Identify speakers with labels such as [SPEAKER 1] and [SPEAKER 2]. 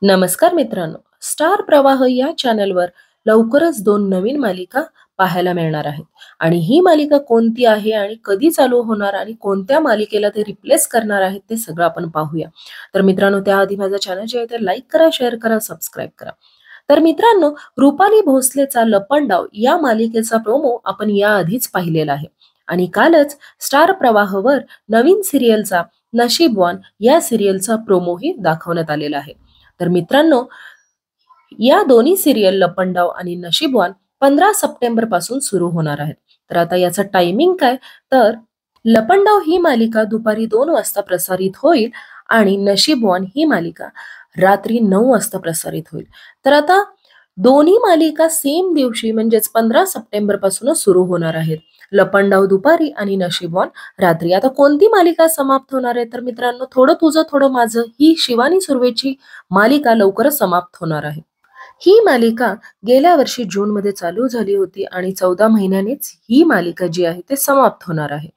[SPEAKER 1] नमस्कार मित्रांनो, स्टार प्रवाह या चॅनलवर लवकरच दोन नवीन मालिका पाहायला मिळणार आहेत. आणि ही मालिका कोणती आहे आणि कधी चालू होणार आणि कोणत्या मालिकेला ते रिप्लेस करणार आहेत ते सगळं आपण पाहूया. तर मित्रांनो, त्याआधी माझं चॅनल जे आहे ते लाईक करा, शेअर करा, सबस्क्राईब करा. तर मित्रांनो, रुपाली भोसलेचा लपंडाव या मालिकेचा प्रोमो आपण याआधीच पाहिलेला आहे. आणि कालच स्टार प्रवाहवर नवीन सिरियलचा नशीबवान या सिरियलचा प्रोमोही दाखवण्यात आलेला आहे. तर मित्रांनो, या दोन्ही सिरियल लपंडाव आणि नशीबवान 15 सप्टेंबर पासून सुरू होणार आहेत. तर आता याचं टायमिंग काय, तर लपंडाव ही मालिका दुपारी 2 वाजता प्रसारित होईल आणि नशीबवान ही मालिका रात्री 9 वाजता प्रसारित होईल. तर आता दोन्ही मालिका सेम दिवशी म्हणजेच 15 सप्टेंबर पासूनच सुरू होणार आहेत. लपंडाव दुपारी आणि नशीबवान रात्री. आता कोणती मालिका समाप्त होणार आहे, तर मित्रांनो, थोडं तुझं थोडं माझं ही शिवानी सुर्वेची मालिका लवकरच समाप्त होणार आहे. ही मालिका गेल्या वर्षी जूनमध्ये चालू झाली होती आणि 14 महिन्यांनीच ही मालिका जी आहे ते समाप्त होणार आहे.